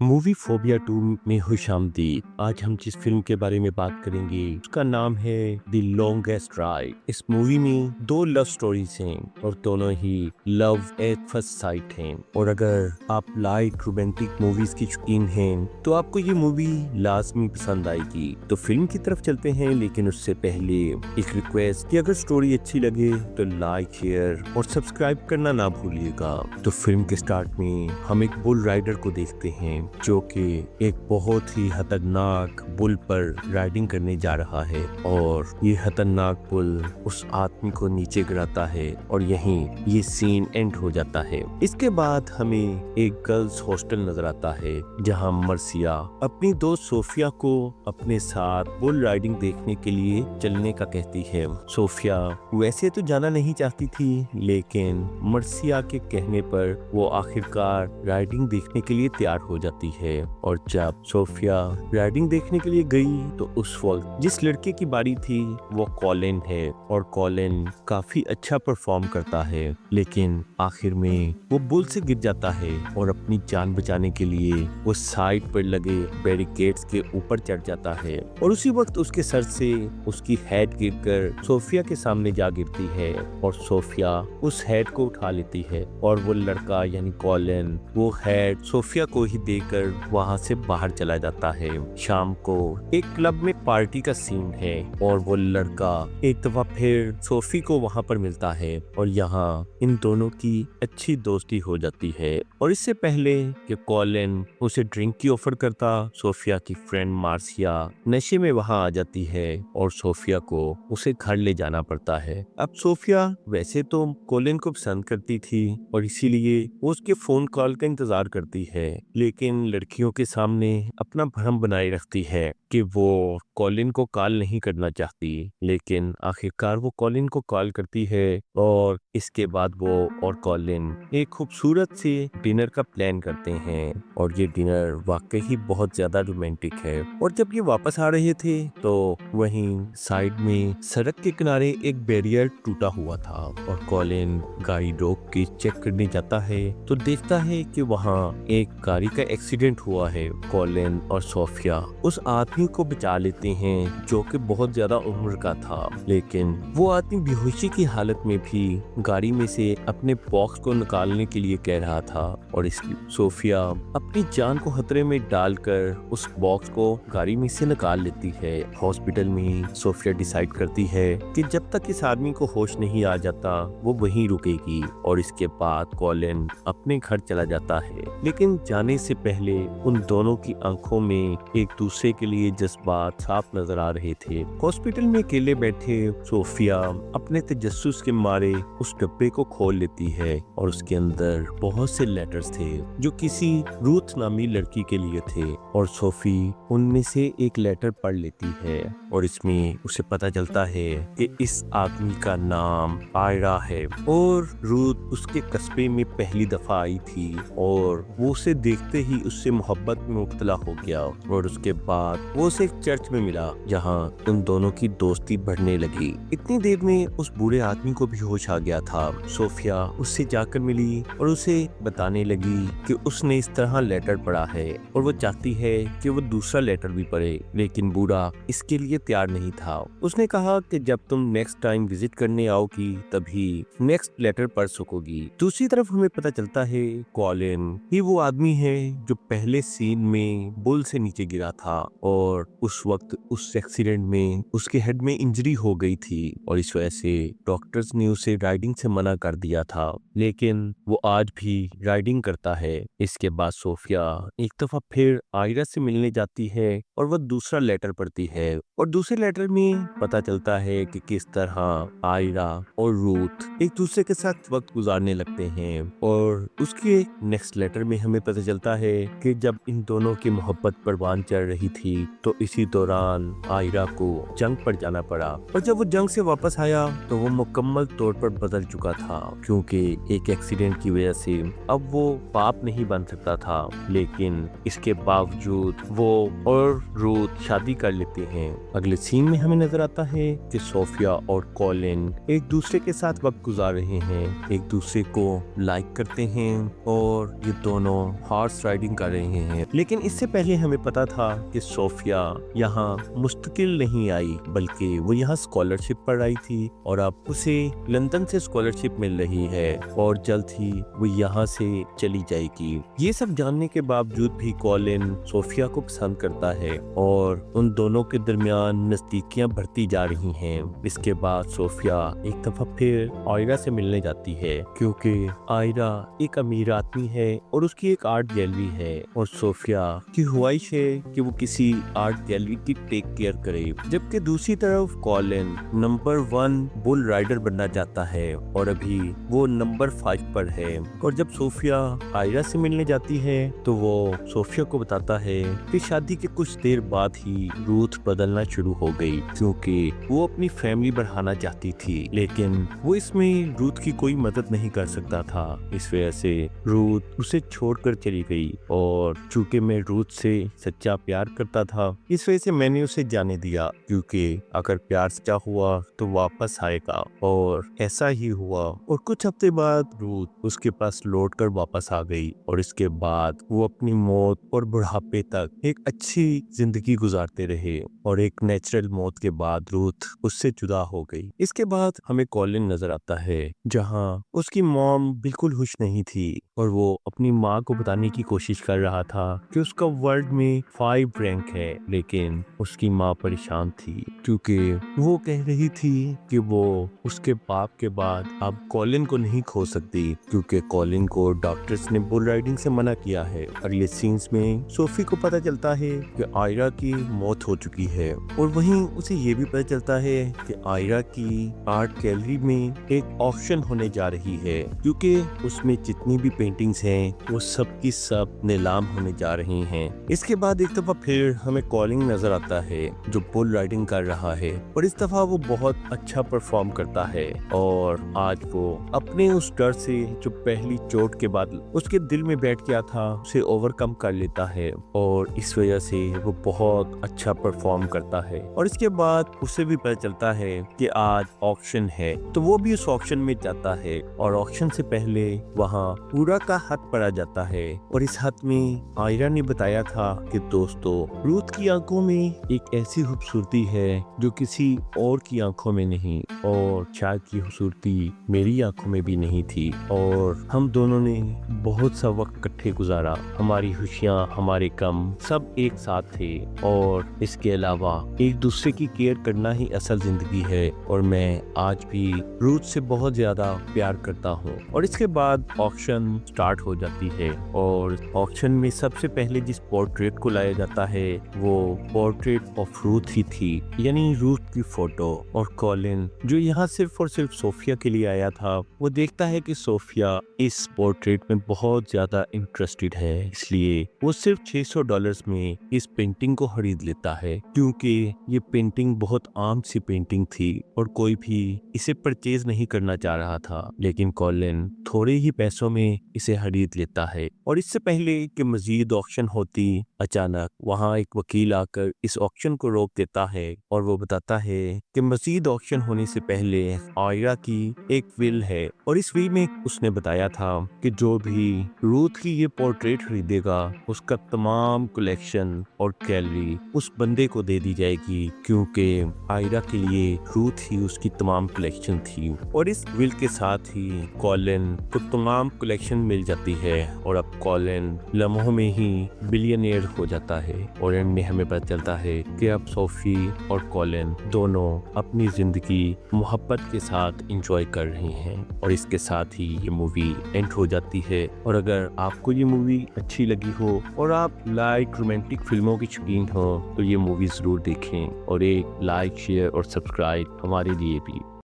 Movie phobia 2 में खुशामदीद। आज हम जिस फिल्म के बारे में बात करेंगे उसका नाम है द लॉन्गेस्ट राइड। इस मूवी में दो लव स्टोरीज हैं और दोनों ही लव एट फर्स्ट साइट हैं। और अगर आप लाइट रोमांटिक मूवीज की शौकीन हैं तो आपको ये मूवी लाजमी पसंद आएगी। तो फिल्म की तरफ चलते हैं, लेकिन उससे पहले एक रिक्वेस्ट कि अगर स्टोरी अच्छी लगे तो लाइक, शेयर और सब्सक्राइब करना ना भूलिएगा। तो फिल्म के स्टार्ट में हम एक बुल राइडर को देखते हैं जो कि एक बहुत ही खतरनाक बुल पर राइडिंग करने जा रहा है और ये खतरनाक बुल उस आदमी को नीचे गिराता है और यहीं ये सीन एंड हो जाता है। इसके बाद हमें एक गर्ल्स हॉस्टल नजर आता है जहां मर्सिया अपनी दोस्त सोफिया को अपने साथ बुल राइडिंग देखने के लिए चलने का कहती है। सोफिया वैसे तो जाना नहीं चाहती थी, लेकिन मर्सिया के कहने पर वो आखिरकार राइडिंग देखने के लिए तैयार हो जाती है। और जब सोफिया राइडिंग देखने के लिए गई तो उस वक्त जिस लड़के की बारी थी वो कॉलिन है और कॉलिन काफी अच्छा परफॉर्म करता है, लेकिन आखिर में वो बुल से गिर जाता है और अपनी जान बचाने के लिए वो साइड पर लगे बैरिकेड्स के ऊपर चढ़ जाता है और उसी वक्त उसके सर से उसकी हेड गिरकर सोफिया के सामने जा गिरती है और सोफिया उस हेड को उठा लेती है और वो लड़का यानी कॉलिन वो हेड सोफिया को ही देकर वहां से बाहर चला जाता है। शाम को एक क्लब में पार्टी का सीन है और वो लड़का एक दफा फिर सोफी को वहां पर मिलता है और यहाँ इन दोनों की अच्छी दोस्ती हो जाती है। और इससे पहले कि कॉलिन उसे ड्रिंक की ऑफर करता, सोफिया की फ्रेंड मार्सिया नशे में वहां आ जाती है और सोफिया को उसे घर ले जाना पड़ता है। अब सोफिया वैसे तो कॉलिन को पसंद करती थी और इसीलिए वो उसके फोन कॉल का इंतजार करती है, लेकिन लड़कियों के सामने अपना भ्रम बनाए रखती है कि वो कॉलिन को कॉल नहीं करना चाहती, लेकिन आखिरकार वो कॉलिन को कॉल करती है और इसके बाद वो और कॉलिन एक खूबसूरत से डिनर का प्लान करते हैं और ये डिनर वाकई ही बहुत ज्यादा रोमांटिक है। और जब ये वापस आ रहे थे तो वहीं साइड में सड़क के किनारे एक बैरियर टूटा हुआ था और कॉलिन गाड़ी रोक के चेक करने जाता है तो देखता है कि वहाँ एक गाड़ी का एक्सीडेंट हुआ है। कॉलिन और सोफिया उस आदमी को बचा लेते हैं जो कि बहुत ज्यादा उम्र का था, लेकिन वो आदमी बेहोशी की हालत में भी गाड़ी में से अपने बॉक्स को निकालने के लिए कह रहा था और इसकी सोफिया अपनी जान को खतरे में डालकर उस बॉक्स को गाड़ी में से निकाल लेती है। हॉस्पिटल में सोफिया डिसाइड करती है कि जब तक इस आदमी को होश नहीं आ जाता वो वहीं रुकेगी और इसके बाद कॉलिन अपने घर चला जाता है। लेकिन जाने से पहले उन दोनों की आंखों में एक दूसरे के लिए जज्बात साफ नजर आ रहे थे। हॉस्पिटल में अकेले बैठे सोफिया अपने तजस्सुस के मारे उस डब्बे को खोल लेती है और उसके अंदर बहुत से लेटर्स थे जो किसी रूथ नामी लड़की के लिए थे और सोफी उनमें से एक लेटर पढ़ लेती है और इसमें उसे पता चलता है कि इस आदमी का नाम आयरा है और रूथ उसके कस्बे में पहली दफा आई थी और वो उसे देखते ही उससे मोहब्बत में मुब्तला हो गया और उसके बाद वो उसे एक चर्च में मिला जहां उन दोनों की दोस्ती बढ़ने लगी। इतनी देर में उस बूढ़े आदमी को भी होश आ गया था। सोफिया उससे जाकर मिली और उसे बताने लगी कि उसने इस तरह लेटर पढ़ा है और वो चाहती है कि वो दूसरा लेटर भी पढ़े, लेकिन बूढ़ा इसके लिए तैयार नहीं था। उसने कहा कि जब तुम नेक्स्ट टाइम विजिट करने आओगी तभी नेक्स्ट लेटर पढ़ सकोगी। दूसरी तरफ हमें पता चलता है कॉलिन ही वो आदमी है जो पहले सीन में बुल से नीचे गिरा था और उस वक्त उस एक्सीडेंट में उसके हेड में इंजरी हो गई थी और इस वजह से डॉक्टर्स ने उसे राइडिंग से मना कर दिया था, लेकिन वो आज भी राइडिंग करता है। इसके बाद सोफिया एक दफा फिर आयरा से मिलने जाती है और वह दूसरा लेटर पढ़ती है और दूसरे लेटर में पता चलता है कि किस तरह आयरा और रूथ एक दूसरे के साथ वक्त गुजारने लगते हैं और उसके नेक्स्ट लेटर में हमें पता चलता है कि जब इन दोनों की मोहब्बत परवान चढ़ रही थी तो इसी दौरान आयरा को जंग पर जाना पड़ा और जब वो जंग से वापस आया तो वो मुकम्मल तौर पर बदल चुका था, क्योंकि एक एक्सीडेंट की वजह से अब वो पाप नहीं बन सकता था। लेकिन इसके बावजूद वो और रूथ शादी कर लेते हैं। अगले सीन में हमें नजर आता है कि सोफिया और कॉलिन एक दूसरे के साथ वक्त गुजार रहे हैं, एक दूसरे को लाइक करते हैं और ये दोनों हॉर्स राइडिंग राइडिंग कर रहे हैं। लेकिन इससे पहले हमें पता था कि सोफिया यहाँ मुस्तकिल नहीं आई, बल्कि वो यहाँ स्कॉलरशिप पर आई थी और अब उसे लंदन से स्कॉलरशिप मिल रही है और जल्द ही वो यहाँ से चली जाएगी। ये सब जानने के बावजूद भी कॉलिन सोफिया को पसंद करता है और उन दोनों के दरमियान नजदीकियां बढ़ती जा रही हैं। इसके बाद सोफिया एक दफा फिर आयरा से मिलने जाती है, क्योंकि आयरा एक अमीर आदमी है और उसकी एक आर्ट गैलरी है और सोफिया की ख्वाहिश है कि वो किसी आर्ट गैलरी की टेक केयर करे। जबकि दूसरी तरफ कॉलिन नंबर 1 बुल राइडर बनना चाहता है और अभी वो नंबर 5 पर है। और जब सोफिया आयरा से मिलने जाती है तो वो सोफिया को बताता है कि शादी के कुछ देर बाद ही रूथ बदलना शुरू हो गई, क्योंकि वो अपनी फैमिली बढ़ाना चाहती थी, लेकिन वो इसमें रूथ की कोई मदद नहीं कर सकता था। इस वजह से रूथ उसे छोड़कर चली गई और चूंकि मैं रूथ से सच्चा प्यार करता था, इस वजह से मैंने उसे जाने दिया, क्योंकि अगर प्यार सच्चा हुआ तो वापस आएगा। और ऐसा ही हुआ और कुछ हफ्ते बाद रूथ उसके पास लौट कर वापस आ गई और इसके बाद वो अपनी मौत और बुढ़ापे तक एक अच्छी जिंदगी गुजारते रहे और एक नेचुरल मौत के बाद रूथ उससे जुदा हो गई। इसके बाद हमें कॉलिन नजर आता है, जहां उसकी मॉम बिल्कुल खुश नहीं थी और वो अपनी माँ को बताने की कोशिश कर रहा था कि उसका वर्ल्ड में 5 रैंक है, लेकिन उसकी माँ परेशान थी, क्योंकि वो कह रही थी कि वो उसके बाप के बाद अब कॉलिन को नहीं खो सकती, क्योंकि कॉलिन को डॉक्टर्स ने बुल राइडिंग से मना किया है। और ये सीन्स में सोफी को पता चलता है कि आयरा की मौत हो चुकी है और वहीं उसे ये भी पता चलता है कि आयरा की आर्ट गैलरी में एक ऑक्शन होने जा रही है, क्योंकि उसमें जितनी भी पेंटिंग्स हैं वो सब की सब नीलाम होने जा रही हैं। इसके बाद एक दफा फिर हमें कॉलिन नजर आता है जो बुल राइडिंग कर रहा है और इस दफा वो बहुत अच्छा परफॉर्म करता है और आज वो अपने उस डर से जो पहली चोट के बाद उसके दिल में बैठ गया था उसे ओवरकम कर लेता है और इस वजह से वो बहुत अच्छा परफॉर्म करता है। और इसके बाद उसे भी पता चलता है कि आज ऑक्शन है, तो वो भी उस ऑक्शन में जाता है और ऑक्शन से पहले वहाँ पूरा का हाथ पड़ा जाता है और इस हाथ में आयरा ने बताया था कि दोस्तों रूथ की आंखों में एक ऐसी खूबसूरती है जो किसी और की आंखों में नहीं, और शायद की खूबसूरती मेरी आंखों में भी नहीं थी और हम दोनों ने बहुत सा वक्त इकट्ठे गुजारा, हमारी खुशियाँ हमारे गम सब एक साथ थे और इसके अलावा एक दूसरे की केयर करना ही असल जिंदगी है और मैं आज भी रूथ से बहुत ज्यादा प्यार करता हूँ। और इसके बाद ऑक्शन स्टार्ट हो जाती है और ऑक्शन में सबसे पहले जिस पोर्ट्रेट को लाया जाता है वो पोर्ट्रेट ऑफ रूथ ही थी, यानी रूथ की फोटो। और कॉलिन जो यहाँ सिर्फ और सिर्फ सोफिया के लिए आया था, वो देखता है कि सोफिया इस पोर्ट्रेट में बहुत ज्यादा इंटरेस्टेड है, इसलिए वो सिर्फ $600 में इस पेंटिंग को खरीद लेता है, क्योंकि ये पेंटिंग बहुत आम सी पेंटिंग थी और कोई भी इसे परचेज नहीं करना चाह रहा था। लेकिन कॉलिन थोड़े ही पैसों में इसे खरीद लेता है और इससे पहले कि मजीद ऑक्शन होती, अचानक वहाँ एक वकील आकर इस ऑक्शन को रोक देता है और वो बताता है कि मजीद ऑक्शन होने से पहले आयरा की एक विल है और इस विल में उसने बताया था कि जो भी रूथ की ये पोर्ट्रेट खरीदेगा उसका तमाम कलेक्शन और गैलरी उस बंदे को दे दी जाएगी, क्योंकि आयरा के लिए रूथ ही उसकी तमाम कलेक्शन थी। और इस विल के साथ ही कॉलिन को तमाम कलेक्शन मिल जाती है और अब कॉलिन लम्हों में ही बिलियनियर हो जाता है और एंड में हमें पता चलता है कि अब सोफी और कॉलिन दोनों अपनी जिंदगी मोहब्बत के साथ एंजॉय कर रहे हैं और इसके साथ ही ये मूवी एंड हो जाती है। और अगर आपको ये मूवी अच्छी लगी हो और आप लाइक रोमांटिक फिल्मों की शौकीन हो तो ये मूवी जरूर देखें और एक लाइक शेयर और सब्सक्राइब हमारे लिए भी।